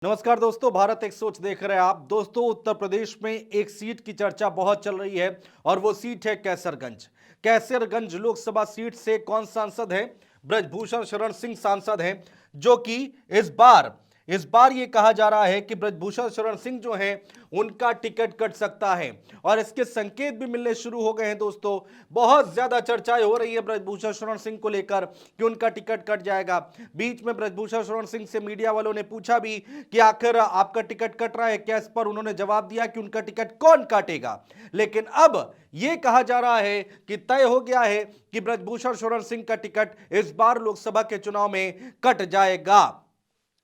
नमस्कार दोस्तों, भारत एक सोच देख रहे हैं आप। दोस्तों, उत्तर प्रदेश में एक सीट की चर्चा बहुत चल रही है और वो सीट है कैसरगंज। कैसरगंज लोकसभा सीट से कौन सांसद है? ब्रजभूषण शरण सिंह सांसद हैं, जो कि इस बार ये कहा जा रहा है कि ब्रजभूषण शरण सिंह जो हैं उनका टिकट कट सकता है और इसके संकेत भी मिलने शुरू हो गए हैं। दोस्तों, बहुत ज्यादा चर्चाएं हो रही है ब्रजभूषण शरण सिंह को लेकर कि उनका टिकट कट जाएगा। बीच में ब्रजभूषण शरण सिंह से मीडिया वालों ने पूछा भी कि आखिर आपका टिकट कट रहा है क्या? इस पर उन्होंने जवाब दिया कि उनका टिकट कौन काटेगा। लेकिन अब यह कहा जा रहा है कि तय हो गया है कि ब्रजभूषण शरण सिंह का टिकट इस बार लोकसभा के चुनाव में कट जाएगा।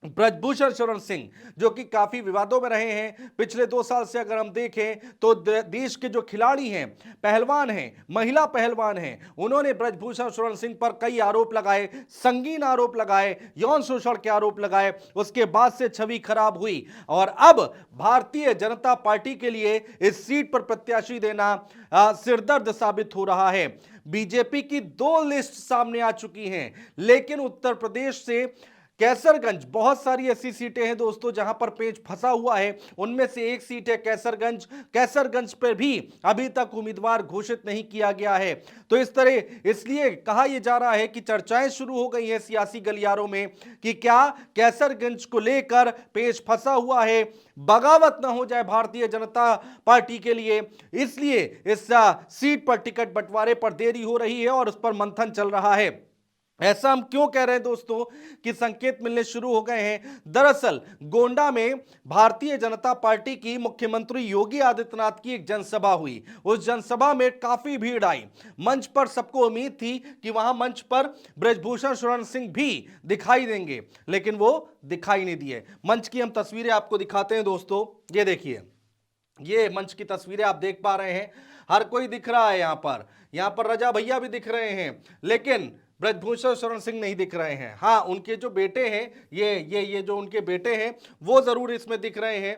ब्रजभूषण शरण सिंह जो कि काफी विवादों में रहे हैं पिछले 2 साल से, अगर हम देखें तो देश के जो खिलाड़ी हैं, पहलवान हैं, महिला पहलवान हैं, उन्होंने ब्रजभूषण शरण सिंह पर कई आरोप लगाए, संगीन आरोप लगाए, यौन शोषण के आरोप लगाए। उसके बाद से छवि खराब हुई और अब भारतीय जनता पार्टी के लिए इस सीट पर प्रत्याशी देना सिरदर्द साबित हो रहा है। बीजेपी की 2 लिस्ट सामने आ चुकी हैं, लेकिन उत्तर प्रदेश से कैसरगंज, बहुत सारी ऐसी सीटें हैं दोस्तों जहां पर पेच फंसा हुआ है। उनमें से एक सीट है कैसरगंज। कैसरगंज पर भी अभी तक उम्मीदवार घोषित नहीं किया गया है। तो इस तरह इसलिए कहा यह जा रहा है कि चर्चाएं शुरू हो गई हैं सियासी गलियारों में कि क्या कैसरगंज को लेकर पेच फंसा हुआ है, बगावत ना हो जाए भारतीय जनता पार्टी के लिए, इसलिए इस सीट पर टिकट बंटवारे पर देरी हो रही है और उस पर मंथन चल रहा है। ऐसा हम क्यों कह रहे हैं दोस्तों कि संकेत मिलने शुरू हो गए हैं? दरअसल गोंडा में भारतीय जनता पार्टी की मुख्यमंत्री योगी आदित्यनाथ की एक जनसभा हुई। उस जनसभा में काफी भीड़ आई। मंच पर सबको उम्मीद थी कि वहां मंच पर ब्रजभूषण शरण सिंह भी दिखाई देंगे, लेकिन वो दिखाई नहीं दिए। मंच की हम तस्वीरें आपको दिखाते हैं दोस्तों। ये देखिए, ये मंच की तस्वीरें आप देख पा रहे हैं। हर कोई दिख रहा है यहां पर रजा भैया भी दिख रहे हैं, लेकिन ब्रजभूषण शरण सिंह नहीं दिख रहे हैं। हाँ, उनके जो बेटे हैं, ये जो उनके बेटे हैं वो जरूर इसमें दिख रहे हैं,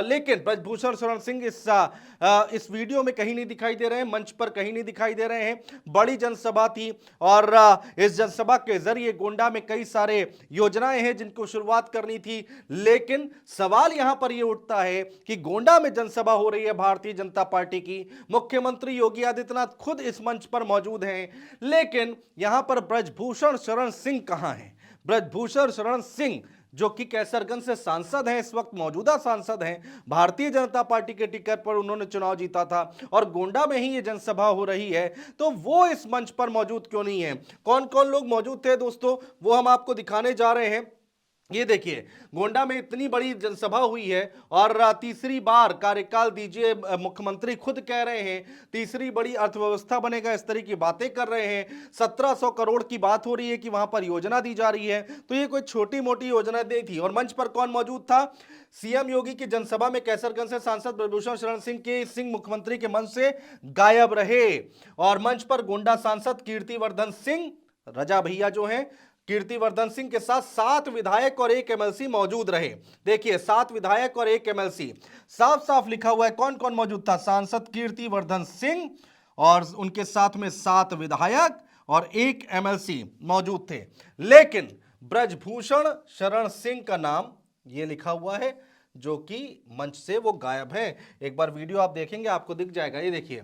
लेकिन ब्रजभूषण शरण सिंह इस वीडियो में कहीं नहीं दिखाई दे रहे हैं, मंच पर कहीं नहीं दिखाई दे रहे हैं। बड़ी जनसभा थी और इस जनसभा के जरिए गोंडा में कई सारे योजनाएं हैं जिनको शुरुआत करनी थी, लेकिन सवाल यहां पर यह उठता है कि गोंडा में जनसभा हो रही है भारतीय जनता पार्टी की, मुख्यमंत्री योगी आदित्यनाथ खुद इस मंच पर मौजूद हैं, लेकिन यहां पर ब्रजभूषण शरण सिंह कहां हैं? ब्रजभूषण शरण सिंह जो कि कैसरगंज से सांसद हैं, इस वक्त मौजूदा सांसद हैं, भारतीय जनता पार्टी के टिकट पर उन्होंने चुनाव जीता था और गोंडा में ही ये जनसभा हो रही है, तो वो इस मंच पर मौजूद क्यों नहीं है? कौन कौन लोग मौजूद थे दोस्तों, वो हम आपको दिखाने जा रहे हैं। ये देखिए, गोंडा में इतनी बड़ी जनसभा हुई है और तीसरी बार कार्यकाल दीजिए, मुख्यमंत्री खुद कह रहे हैं तीसरी बड़ी अर्थव्यवस्था बनेगा, इस तरह की बातें कर रहे हैं। 1700 करोड़ की बात हो रही है कि वहां पर योजना दी जा रही है, तो ये कोई छोटी मोटी योजना नहीं थी। और मंच पर कौन मौजूद था? सीएम योगी की जनसभा में कैसरगंज से सांसद ब्रजभूषण शरण सिंह मुख्यमंत्री के मंच से गायब रहे और मंच पर गोंडा सांसद कीर्तिवर्धन सिंह, रजा भैया जो हैं, कीर्तिवर्धन सिंह के साथ 7 विधायक और 1 एमएलसी मौजूद रहे। देखिए, 7 विधायक और 1 एमएलसी, साफ साफ लिखा हुआ है कौन कौन मौजूद था। सांसद कीर्तिवर्धन सिंह और उनके साथ में 7 विधायक और 1 एमएलसी मौजूद थे, लेकिन ब्रजभूषण शरण सिंह का नाम ये लिखा हुआ है, जो कि मंच से वो गायब है। एक बार वीडियो आप देखेंगे आपको दिख जाएगा। ये देखिए,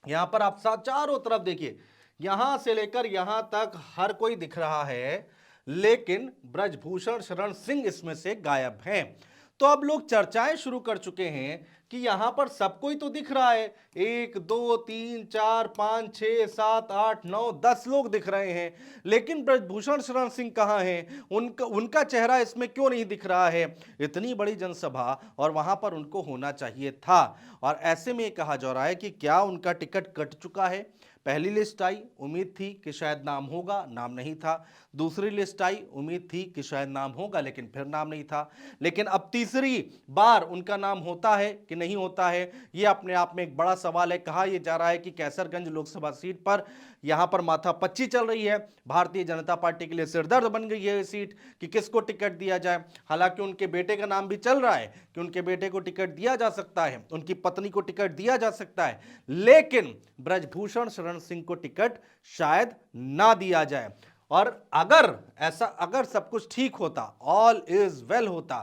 यहां पर आप साथ चारों तरफ देखिए, यहां से लेकर यहां तक हर कोई दिख रहा है, लेकिन ब्रजभूषण शरण सिंह इसमें से गायब हैं। तो अब लोग चर्चाएं शुरू कर चुके हैं कि यहां पर सब कोई तो दिख रहा है, 1 2 3 4 5 6 7 8 9 10 लोग दिख रहे हैं, लेकिन ब्रजभूषण शरण सिंह कहां हैं? उनका चेहरा इसमें क्यों नहीं दिख रहा है? इतनी बड़ी जनसभा और वहां पर उनको होना चाहिए था। और ऐसे में कहा जा रहा है कि क्या उनका टिकट कट चुका है? पहली लिस्ट आई, उम्मीद थी कि शायद नाम होगा, नाम नहीं था। दूसरी लिस्ट आई, उम्मीद थी कि शायद नाम होगा, लेकिन फिर नाम नहीं था। लेकिन अब तीसरी बार उनका नाम होता है कि नहीं होता है, यह अपने आप में एक बड़ा सवाल है। कहा यह जा रहा है कि कैसरगंज लोकसभा सीट पर यहां पर माथापच्ची चल रही है, भारतीय जनता पार्टी के लिए सिरदर्द बन गई है सीट कि किसको टिकट दिया जाए। हालांकि उनके बेटे का नाम भी चल रहा है कि उनके बेटे को टिकट दिया जा सकता है, उनकी पत्नी को टिकट दिया जा सकता है, लेकिन ब्रजभूषण शरण सिंह को टिकट शायद ना दिया जाए। और अगर सब कुछ ठीक होता, ऑल इज वेल होता,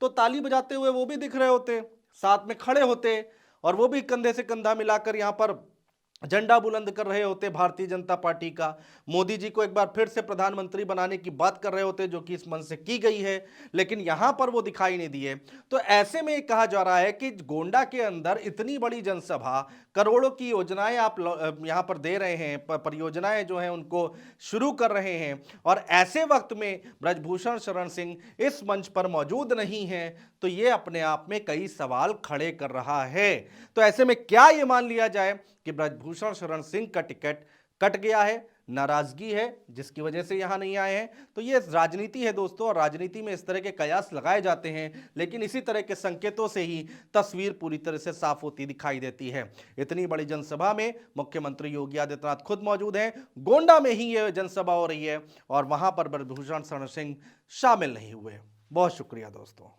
तो ताली बजाते हुए वो भी दिख रहे होते, साथ में खड़े होते और वो भी कंधे से कंधा मिलाकर यहां पर झंडा बुलंद कर रहे होते भारतीय जनता पार्टी का। मोदी जी को एक बार फिर से प्रधानमंत्री बनाने की बात कर रहे होते, जो कि इस मंच से की गई है, लेकिन यहां पर वो दिखाई नहीं दिए। तो ऐसे में कहा जा रहा है कि गोंडा के अंदर इतनी बड़ी जनसभा, करोड़ों की योजनाएं आप यहां पर दे रहे हैं, परियोजनाएं जो हैं उनको शुरू कर रहे हैं, और ऐसे वक्त में ब्रजभूषण शरण सिंह इस मंच पर मौजूद नहीं है, तो ये अपने आप में कई सवाल खड़े कर रहा है। तो ऐसे में क्या ये मान लिया जाए कि ब्रजभूषण शरण सिंह का टिकट कट गया है, नाराजगी है जिसकी वजह से यहां नहीं आए हैं? तो ये राजनीति है दोस्तों, और राजनीति में इस तरह के कयास लगाए जाते हैं, लेकिन इसी तरह के संकेतों से ही तस्वीर पूरी तरह से साफ होती दिखाई देती है। इतनी बड़ी जनसभा में मुख्यमंत्री योगी आदित्यनाथ खुद मौजूद हैं, गोंडा में ही यह जनसभा हो रही है, और वहां पर ब्रजभूषण शरण सिंह शामिल नहीं हुए। बहुत शुक्रिया दोस्तों।